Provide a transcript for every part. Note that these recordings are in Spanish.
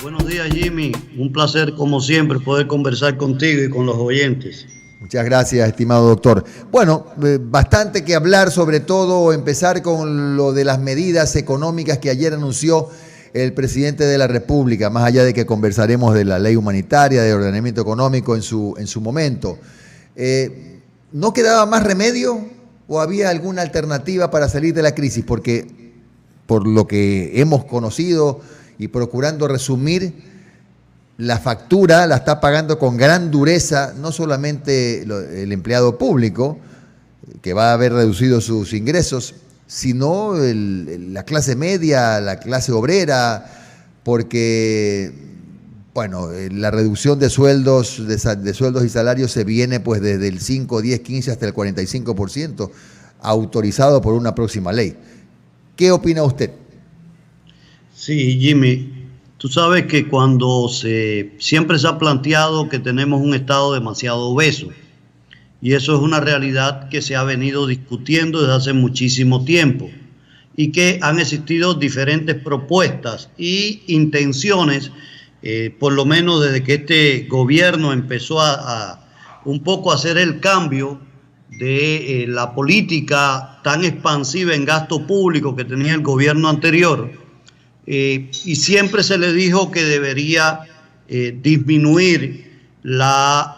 Buenos días, Jimmy. Un placer, como siempre, poder conversar contigo y con los oyentes. Muchas gracias, estimado doctor. Bueno, bastante que hablar, sobre todo empezar con lo de las medidas económicas que ayer anunció el presidente de la República, más allá de que conversaremos de la ley humanitaria, de ordenamiento económico en su momento. ¿No quedaba más remedio o había alguna alternativa para salir de la crisis? Porque por lo que hemos conocido y procurando resumir, la factura la está pagando con gran dureza no solamente el empleado público, que va a haber reducido sus ingresos, sino la clase media, la clase obrera, porque bueno, la reducción de sueldos y salarios se viene pues desde el 5, 10, 15 hasta el 45%, autorizado por una próxima ley. ¿Qué opina usted? Sí, Jimmy, tú sabes que siempre se ha planteado que tenemos un Estado demasiado obeso, y eso es una realidad que se ha venido discutiendo desde hace muchísimo tiempo, y que han existido diferentes propuestas y intenciones, por lo menos desde que este gobierno empezó a un poco hacer el cambio de la política tan expansiva en gasto público que tenía el gobierno anterior. Y siempre se le dijo que debería disminuir la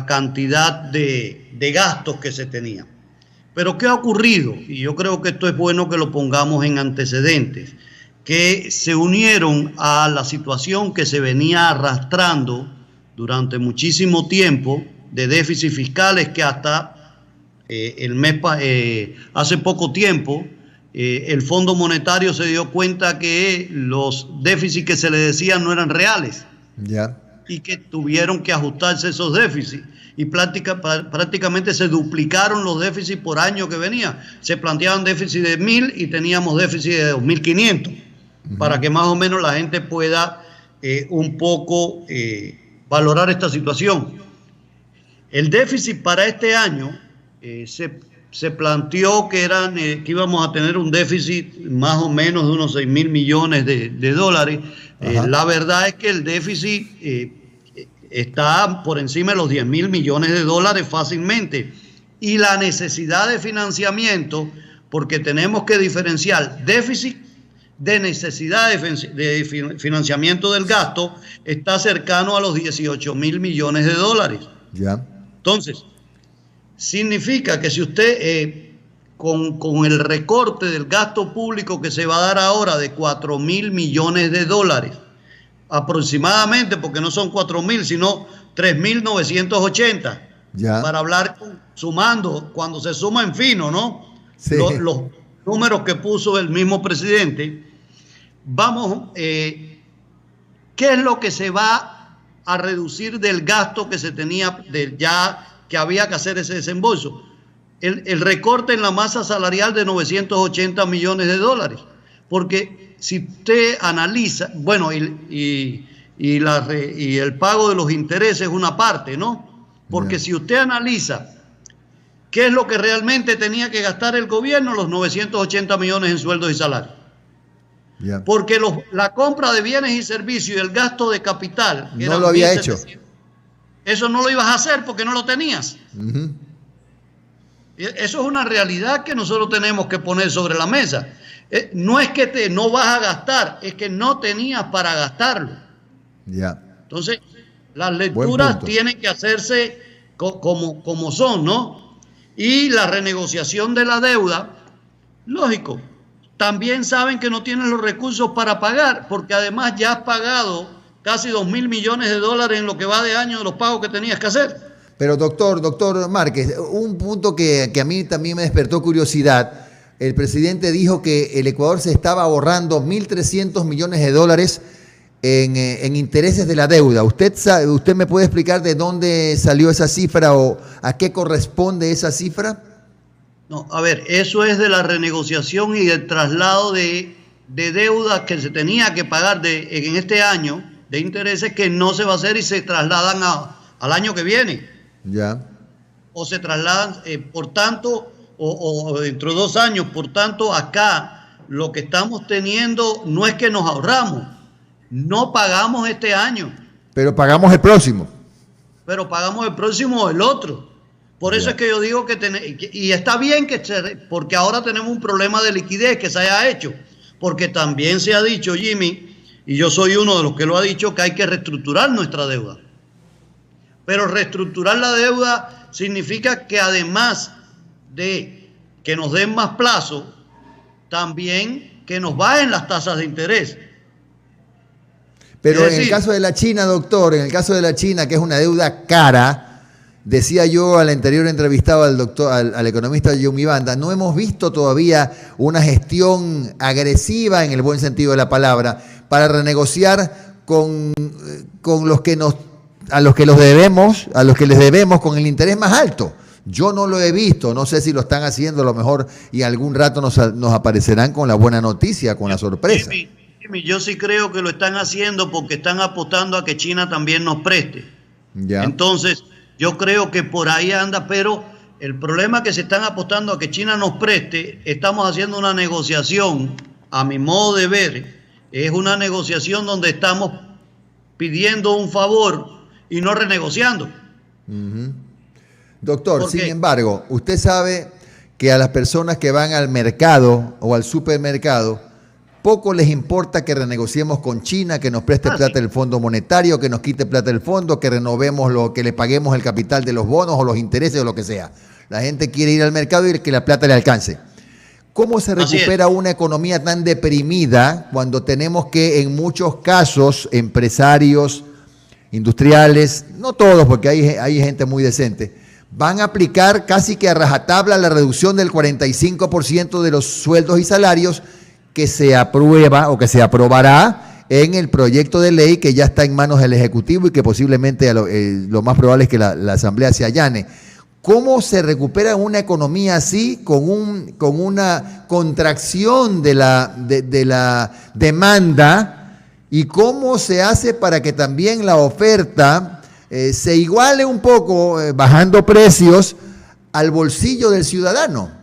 cantidad de gastos que se tenía. Pero ¿qué ha ocurrido? Y yo creo que esto es bueno que lo pongamos en antecedentes, que se unieron a la situación que se venía arrastrando durante muchísimo tiempo de déficits fiscales que hasta hace poco tiempo el Fondo Monetario se dio cuenta que los déficits que se le decían no eran reales. Ya. Y que tuvieron que ajustarse esos déficits. Y prácticamente se duplicaron los déficits por año que venía. Se planteaban déficits de 1.000 y teníamos déficits de 2.500. Para que más o menos la gente pueda un poco valorar esta situación. El déficit para este año se planteó que íbamos a tener un déficit más o menos de unos 6.000 millones de dólares. La verdad es que el déficit está por encima de los 10.000 millones de dólares fácilmente. Y la necesidad de financiamiento, porque tenemos que diferenciar déficit de necesidad de financiamiento del gasto, está cercano a los 18.000 millones de dólares. Ya. Entonces, significa que si usted, con el recorte del gasto público que se va a dar ahora de 4.000 millones de dólares, aproximadamente, porque no son 4.000, sino 3.980, para hablar sumando, cuando se suma en fino, ¿no? Sí. Los números que puso el mismo presidente. Vamos, ¿qué es lo que se va a reducir del gasto que se tenía que había que hacer ese desembolso? El recorte en la masa salarial de 980 millones de dólares. Porque si usted analiza, bueno, y el pago de los intereses es una parte, ¿no? Porque si usted analiza qué es lo que realmente tenía que gastar el gobierno, los 980 millones en sueldos y salarios. Porque la compra de bienes y servicios y el gasto de capital no lo había hecho. Eso no lo ibas a hacer porque no lo tenías. Eso es una realidad que nosotros tenemos que poner sobre la mesa. No es que no vas a gastar, es que no tenías para gastarlo. Entonces, las lecturas tienen que hacerse como son, ¿no? Y la renegociación de la deuda, lógico, también saben que no tienen los recursos para pagar, porque además ya has pagado casi 2.000 millones de dólares en lo que va de año de los pagos que tenías que hacer. Pero doctor Márquez, un punto que a mí también me despertó curiosidad. El presidente dijo que el Ecuador se estaba ahorrando 1.300 millones de dólares en intereses de la deuda. ¿Usted me puede explicar de dónde salió esa cifra o a qué corresponde esa cifra? No, a ver, eso es de la renegociación y del traslado de deudas que se tenía que pagar en este año, de intereses que no se va a hacer y se trasladan al año que viene. Ya. O se trasladan, por tanto, o dentro de 2 años. Por tanto, acá lo que estamos teniendo no es que nos ahorramos, no pagamos este año. Pero pagamos el próximo. Pero pagamos el próximo o el otro. Por eso es que yo digo y está bien porque ahora tenemos un problema de liquidez que se haya hecho. Porque también se ha dicho, Jimmy, y yo soy uno de los que lo ha dicho, que hay que reestructurar nuestra deuda. Pero reestructurar la deuda significa que además de que nos den más plazo, también que nos bajen las tasas de interés. Pero en el caso de la China, doctor, en el caso de la China, que es una deuda cara, decía yo al anterior entrevistado al economista Yumi Banda, no hemos visto todavía una gestión agresiva, en el buen sentido de la palabra, para renegociar con los que a los que les debemos con el interés más alto. Yo no lo he visto, no sé si lo están haciendo a lo mejor y algún rato nos aparecerán con la buena noticia, con la sorpresa. Jimmy, yo sí creo que lo están haciendo porque están apostando a que China también nos preste. Ya. Entonces, yo creo que por ahí anda, pero el problema es que se están apostando a que China nos preste. Estamos haciendo una negociación, a mi modo de ver, es una negociación donde estamos pidiendo un favor y no renegociando. Doctor, sin embargo, usted sabe que a las personas que van al mercado o al supermercado, poco les importa que renegociemos con China, que nos preste plata del Fondo Monetario, que nos quite plata del fondo, que renovemos que le paguemos el capital de los bonos o los intereses o lo que sea. La gente quiere ir al mercado y que la plata le alcance. ¿Cómo se recupera una economía tan deprimida cuando tenemos que en muchos casos empresarios, industriales, no todos porque hay gente muy decente, van a aplicar casi que a rajatabla la reducción del 45% de los sueldos y salarios que se aprueba o que se aprobará en el proyecto de ley que ya está en manos del Ejecutivo y que posiblemente lo más probable es que la Asamblea se allane? ¿Cómo se recupera una economía así con una contracción de la demanda? ¿Y cómo se hace para que también la oferta se iguale un poco, bajando precios, al bolsillo del ciudadano?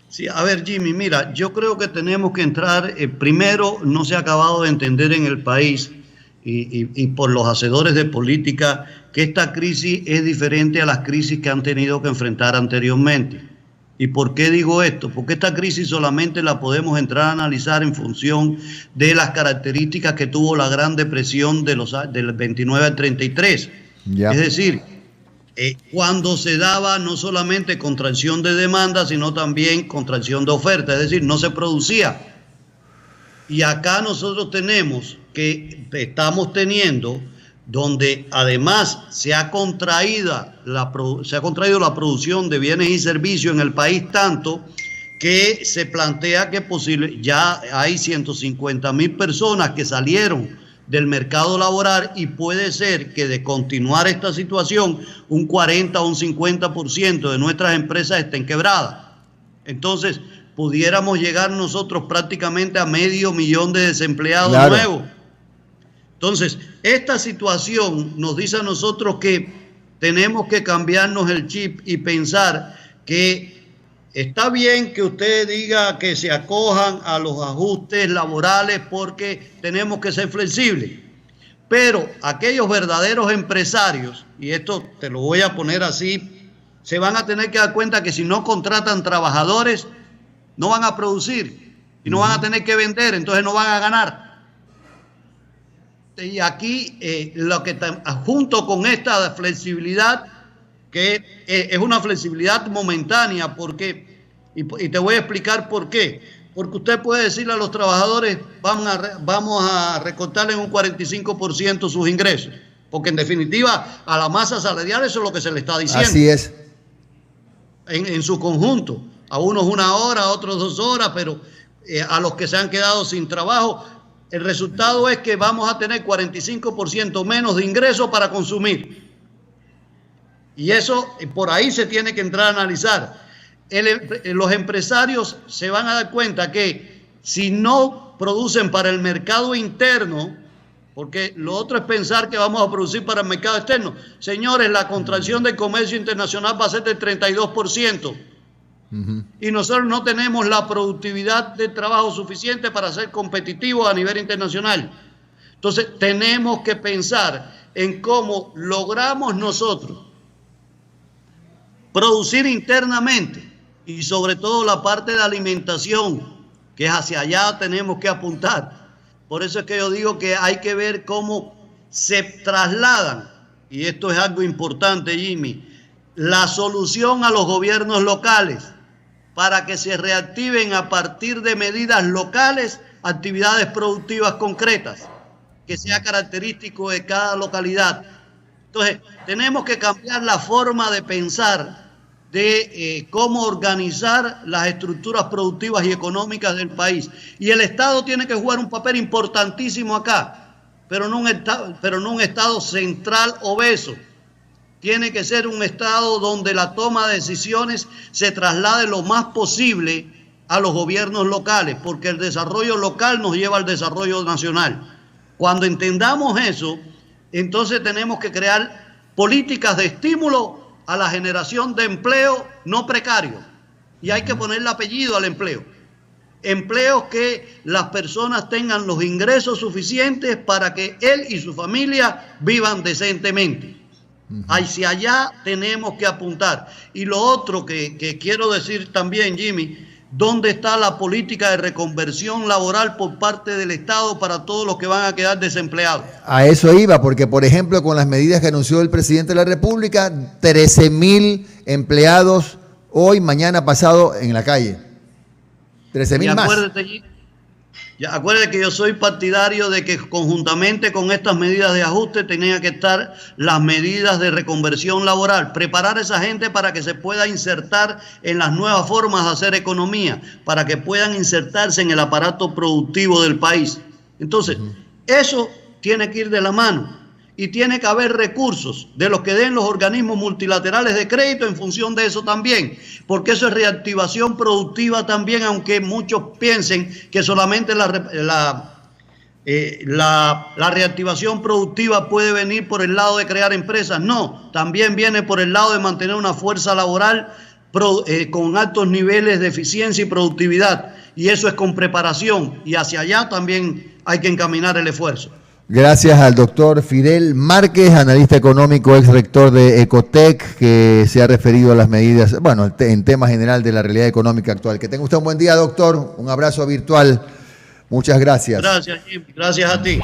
Sí, a ver, Jimmy, mira, yo creo que tenemos que entrar, primero, no se ha acabado de entender en el país y por los hacedores de política que esta crisis es diferente a las crisis que han tenido que enfrentar anteriormente. ¿Y por qué digo esto? Porque esta crisis solamente la podemos entrar a analizar en función de las características que tuvo la Gran Depresión del 29 al 33. Ya. Es decir, cuando se daba no solamente contracción de demanda, sino también contracción de oferta, es decir, no se producía. Y acá nosotros estamos teniendo, donde además se ha contraído la producción de bienes y servicios en el país tanto que se plantea que ya hay 150.000 personas que salieron del mercado laboral y puede ser que de continuar esta situación un 40 o un 50% de nuestras empresas estén quebradas. Entonces pudiéramos llegar nosotros prácticamente a 500.000 de desempleados nuevos. Entonces esta situación nos dice a nosotros que tenemos que cambiarnos el chip y pensar que está bien que usted diga que se acojan a los ajustes laborales porque tenemos que ser flexibles, pero aquellos verdaderos empresarios, y esto te lo voy a poner así, se van a tener que dar cuenta que si no contratan trabajadores, no van a producir y no van a tener que vender, entonces no van a ganar. Y aquí junto con esta flexibilidad, que es una flexibilidad momentánea, y te voy a explicar por qué. Porque usted puede decirle a los trabajadores, vamos a recortarle en un 45% sus ingresos, porque en definitiva a la masa salarial eso es lo que se le está diciendo. Así es. En su conjunto, a unos 1 hora, a otros 2 horas, pero a los que se han quedado sin trabajo, el resultado es que vamos a tener 45% menos de ingresos para consumir. Y eso, por ahí se tiene que entrar a analizar. Los empresarios se van a dar cuenta que si no producen para el mercado interno, porque lo otro es pensar que vamos a producir para el mercado externo. Señores, la contracción del comercio internacional va a ser del 32%. Y nosotros no tenemos la productividad de trabajo suficiente para ser competitivos a nivel internacional. Entonces tenemos que pensar en cómo logramos nosotros producir internamente y sobre todo la parte de alimentación, que es hacia allá tenemos que apuntar. Por eso es que yo digo que hay que ver cómo se trasladan, y esto es algo importante, Jimmy, la solución a los gobiernos locales para que se reactiven a partir de medidas locales actividades productivas concretas, que sea característico de cada localidad. Entonces, tenemos que cambiar la forma de pensar de cómo organizar las estructuras productivas y económicas del país. Y el Estado tiene que jugar un papel importantísimo acá, pero no un Estado central obeso. Tiene que ser un Estado donde la toma de decisiones se traslade lo más posible a los gobiernos locales, porque el desarrollo local nos lleva al desarrollo nacional. Cuando entendamos eso, entonces tenemos que crear políticas de estímulo a la generación de empleo no precario. Y hay que ponerle apellido al empleo. Empleos que las personas tengan los ingresos suficientes para que él y su familia vivan decentemente. Hacia allá tenemos que apuntar. Y lo otro que quiero decir también, Jimmy, ¿dónde está la política de reconversión laboral por parte del Estado para todos los que van a quedar desempleados? A eso iba, porque por ejemplo con las medidas que anunció el presidente de la República, 13.000 empleados hoy, mañana, pasado en la calle. 13.000 más. Acuérdate que yo soy partidario de que conjuntamente con estas medidas de ajuste tenían que estar las medidas de reconversión laboral, preparar a esa gente para que se pueda insertar en las nuevas formas de hacer economía, para que puedan insertarse en el aparato productivo del país. Entonces, eso tiene que ir de la mano y tiene que haber recursos de los que den los organismos multilaterales de crédito en función de eso también, porque eso es reactivación productiva también, aunque muchos piensen que solamente la reactivación productiva puede venir por el lado de crear empresas. No, también viene por el lado de mantener una fuerza laboral con altos niveles de eficiencia y productividad, y eso es con preparación, y hacia allá también hay que encaminar el esfuerzo. Gracias al doctor Fidel Márquez, analista económico, ex rector de Ecotec, que se ha referido a las medidas, bueno, en tema general de la realidad económica actual. Que tenga usted un buen día, doctor. Un abrazo virtual. Muchas gracias. Gracias, Jimmy. Gracias a ti.